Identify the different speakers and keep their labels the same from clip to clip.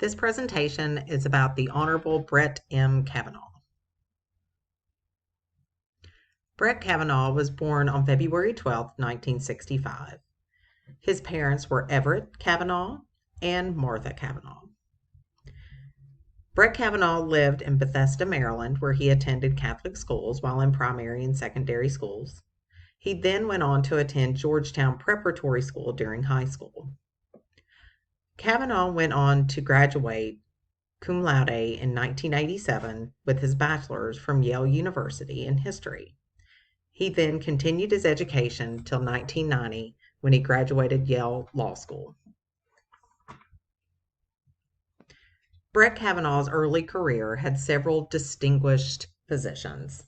Speaker 1: This presentation is about the Honorable Brett M. Kavanaugh. Brett Kavanaugh was born on February 12, 1965. His parents were Everett Kavanaugh and Martha Kavanaugh. Brett Kavanaugh lived in Bethesda, Maryland, where he attended Catholic schools while in primary and secondary schools. He then went on to attend Georgetown Preparatory School during high school. Kavanaugh went on to graduate cum laude in 1987 with his bachelor's from Yale University in history. He then continued his education till 1990 when he graduated Yale Law School. Brett Kavanaugh's early career had several distinguished positions.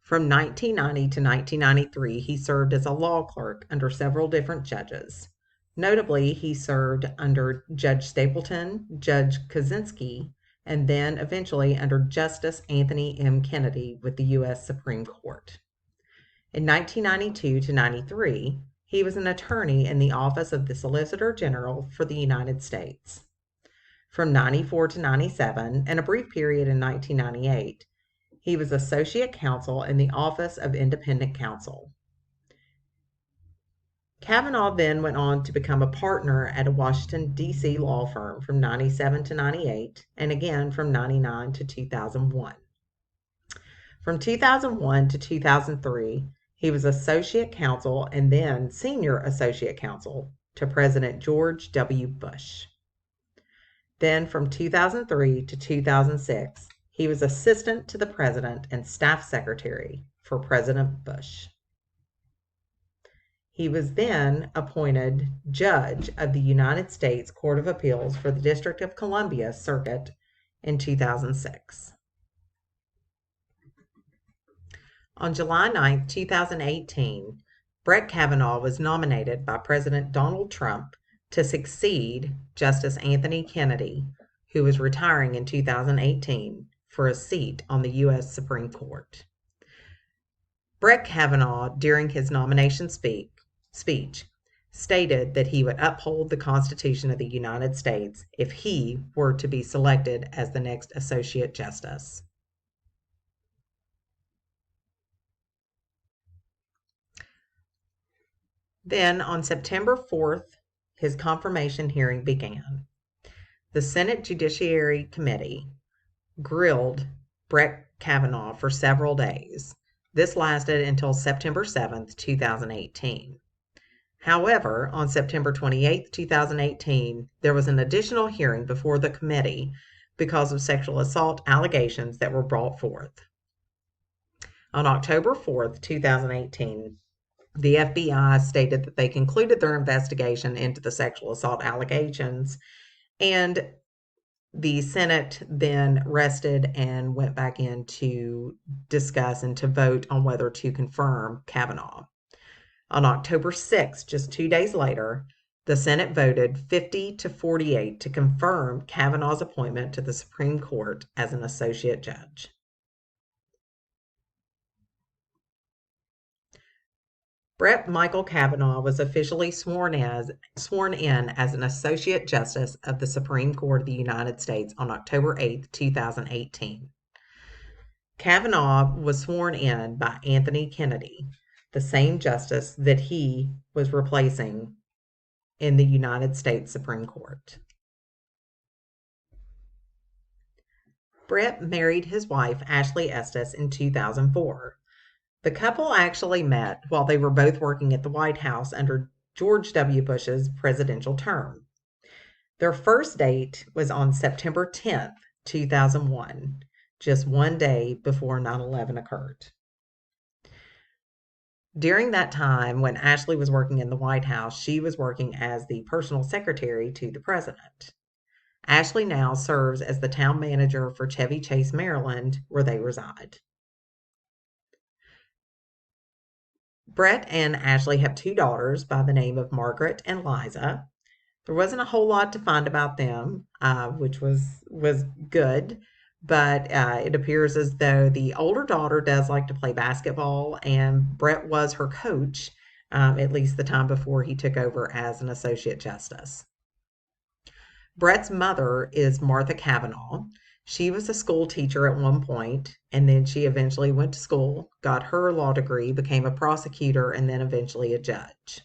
Speaker 1: From 1990 to 1993, he served as a law clerk under several different judges. Notably, he served under Judge Stapleton, Judge Kaczynski, and then eventually under Justice Anthony M. Kennedy with the U.S. Supreme Court. In 1992 to 93, he was an attorney in the Office of the Solicitor General for the United States. From 94 to 97, and a brief period in 1998, he was Associate Counsel in the Office of Independent Counsel. Kavanaugh then went on to become a partner at a Washington, D.C. law firm from 97 to 98, and again from 99 to 2001. From 2001 to 2003, he was Associate Counsel and then Senior Associate Counsel to President George W. Bush. Then from 2003 to 2006, he was Assistant to the President and Staff Secretary for President Bush. He was then appointed Judge of the United States Court of Appeals for the District of Columbia Circuit in 2006. On July 9, 2018, Brett Kavanaugh was nominated by President Donald Trump to succeed Justice Anthony Kennedy, who was retiring in 2018, for a seat on the U.S. Supreme Court. Brett Kavanaugh, during his nomination speech, stated that he would uphold the Constitution of the United States if he were to be selected as the next Associate Justice. Then, on September 4th, his confirmation hearing began. The Senate Judiciary Committee grilled Brett Kavanaugh for several days. This lasted until September 7th, 2018. However, on September 28th, 2018, there was an additional hearing before the committee because of sexual assault allegations that were brought forth. On October 4th, 2018, the FBI stated that they concluded their investigation into the sexual assault allegations, and the Senate then rested and went back in to discuss and to vote on whether to confirm Kavanaugh. On October 6th, just 2 days later, the Senate voted 50 to 48 to confirm Kavanaugh's appointment to the Supreme Court as an associate judge. Brett Michael Kavanaugh was officially sworn in as an Associate Justice of the Supreme Court of the United States on October 8, 2018. Kavanaugh was sworn in by Anthony Kennedy, the same justice that he was replacing in the United States Supreme Court. Brett married his wife, Ashley Estes, in 2004. The couple actually met while they were both working at the White House under George W. Bush's presidential term. Their first date was on September 10th, 2001, just one day before 9/11 occurred. During that time, when Ashley was working in the White House, she was working as the personal secretary to the president. Ashley now serves as the town manager for Chevy Chase, Maryland, where they reside. Brett and Ashley have 2 daughters by the name of Margaret and Liza. There wasn't a whole lot to find about them, which was good, but it appears as though the older daughter does like to play basketball, and Brett was her coach, at least the time before he took over as an Associate Justice. Brett's mother is Martha Kavanaugh. She was a school teacher at one point, and then she eventually went to school, got her law degree, became a prosecutor, and then eventually a judge.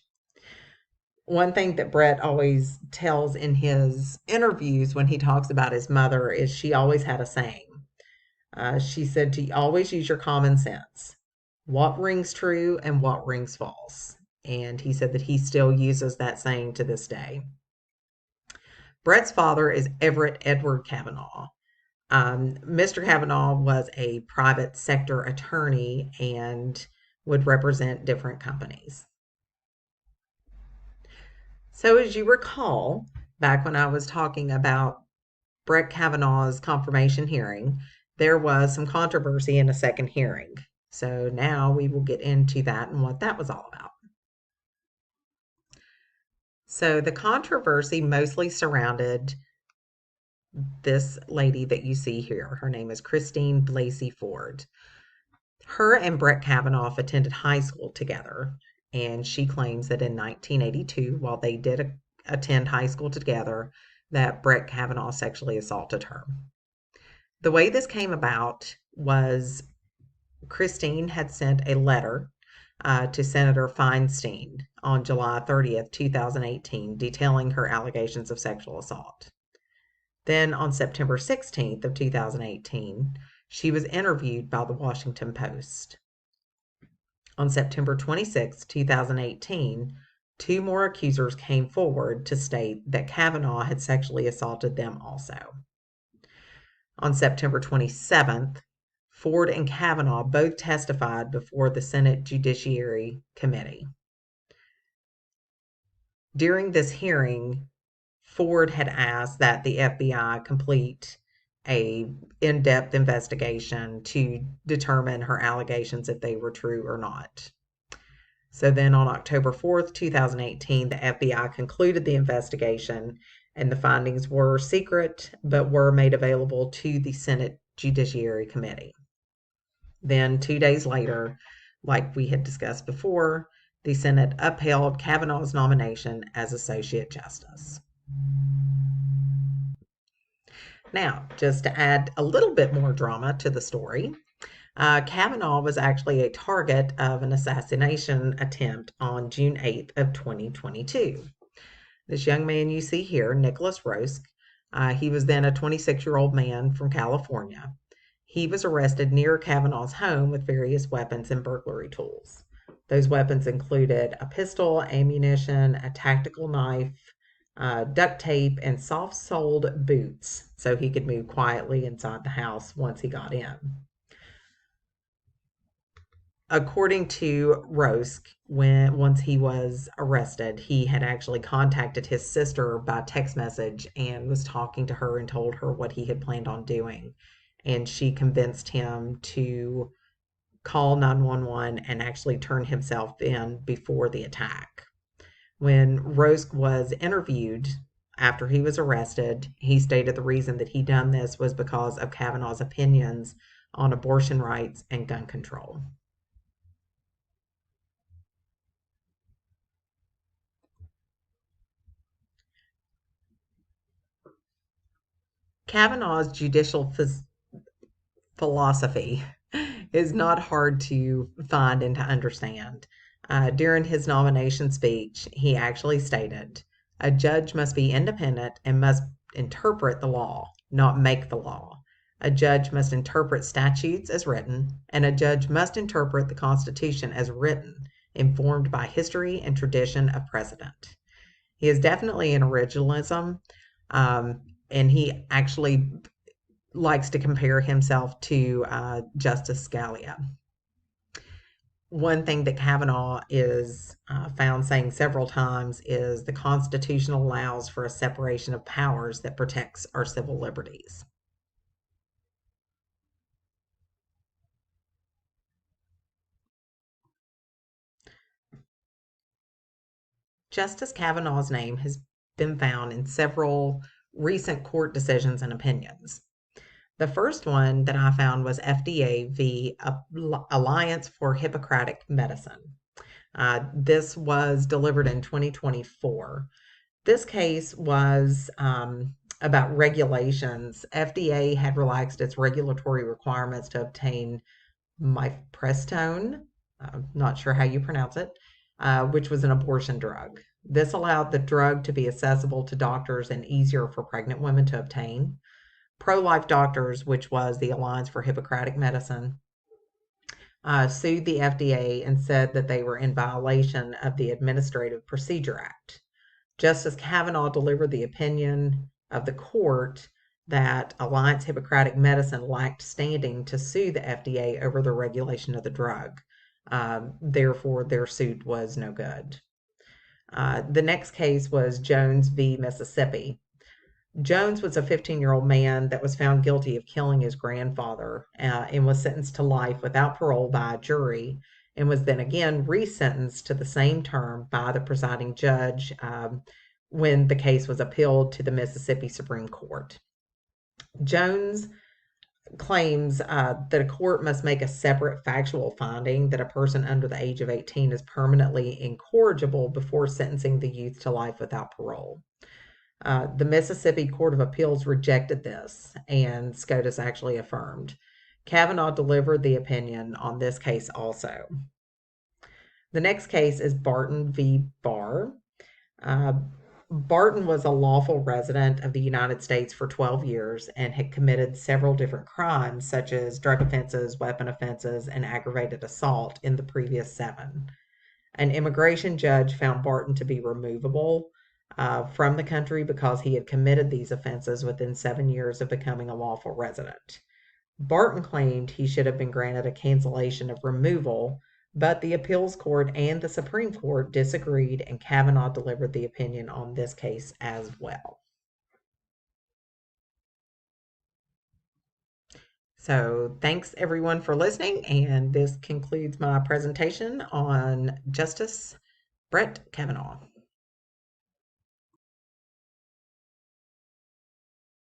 Speaker 1: One thing that Brett always tells in his interviews when he talks about his mother is she always had a saying. She said to always use your common sense. What rings true and what rings false? And he said that he still uses that saying to this day. Brett's father is Everett Edward Kavanaugh. Mr. Kavanaugh was a private sector attorney and would represent different companies. So, as you recall, back when I was talking about Brett Kavanaugh's confirmation hearing, there was some controversy in a second hearing. So, now we will get into that and what that was all about. So, the controversy mostly surrounded this lady that you see here. Her name is Christine Blasey Ford. Her and Brett Kavanaugh attended high school together, and she claims that in 1982, while they did attend high school together, that Brett Kavanaugh sexually assaulted her. The way this came about was Christine had sent a letter to Senator Feinstein on July 30th, 2018, detailing her allegations of sexual assault. Then on September 16th of 2018, she was interviewed by the Washington Post. On September 26, 2018, two more accusers came forward to state that Kavanaugh had sexually assaulted them also. On September 27th, Ford and Kavanaugh both testified before the Senate Judiciary Committee. During this hearing, Ford had asked that the FBI complete a in-depth investigation to determine her allegations if they were true or not. So then on October 4th, 2018, the FBI concluded the investigation, and the findings were secret but were made available to the Senate Judiciary Committee. Then 2 days later, like we had discussed before, the Senate upheld Kavanaugh's nomination as Associate Justice. Now, just to add a little bit more drama to the story, Kavanaugh was actually a target of an assassination attempt on June 8th of 2022. This young man you see here, Nicholas Rosk, he was then a 26-year-old man from California. He was arrested near Kavanaugh's home with various weapons and burglary tools. Those weapons included a pistol, ammunition, a tactical knife, duct tape, and soft-soled boots so he could move quietly inside the house once he got in. According to Rosk, once he was arrested, he had actually contacted his sister by text message and was talking to her and told her what he had planned on doing. And she convinced him to call 911 and actually turn himself in before the attack. When Rosk was interviewed after he was arrested, he stated the reason that he done this was because of Kavanaugh's opinions on abortion rights and gun control. Kavanaugh's judicial philosophy is not hard to find and to understand. During his nomination speech, he actually stated, "A judge must be independent and must interpret the law, not make the law. A judge must interpret statutes as written, and a judge must interpret the Constitution as written, informed by history and tradition of precedent." He is definitely an originalism, and he actually likes to compare himself to Justice Scalia. One thing that Kavanaugh is found saying several times is the Constitution allows for a separation of powers that protects our civil liberties. Justice Kavanaugh's name has been found in several recent court decisions and opinions. The first one that I found was FDA v. Alliance for Hippocratic Medicine. This was delivered in 2024. This case was about regulations. FDA had relaxed its regulatory requirements to obtain mifepristone, not sure how you pronounce it, which was an abortion drug. This allowed the drug to be accessible to doctors and easier for pregnant women to obtain. Pro life doctors, which was the Alliance for Hippocratic Medicine, sued the FDA and said that they were in violation of the Administrative Procedure Act. Justice Kavanaugh delivered the opinion of the court that Alliance Hippocratic Medicine lacked standing to sue the FDA over the regulation of the drug. Therefore, their suit was no good. The next case was Jones v. Mississippi. Jones was a 15-year-old man that was found guilty of killing his grandfather and was sentenced to life without parole by a jury, and was then again resentenced to the same term by the presiding judge when the case was appealed to the Mississippi Supreme Court. Jones claims that a court must make a separate factual finding that a person under the age of 18 is permanently incorrigible before sentencing the youth to life without parole. The Mississippi Court of Appeals rejected this, and SCOTUS actually affirmed. Kavanaugh delivered the opinion on this case also. The next case is Barton v. Barr. Barton was a lawful resident of the United States for 12 years and had committed several different crimes, such as drug offenses, weapon offenses, and aggravated assault in the previous 7. An immigration judge found Barton to be removable from the country because he had committed these offenses within 7 years of becoming a lawful resident. Barton claimed he should have been granted a cancellation of removal, but the appeals court and the Supreme Court disagreed, and Kavanaugh delivered the opinion on this case as well. So thanks everyone for listening, and this concludes my presentation on Justice Brett Kavanaugh.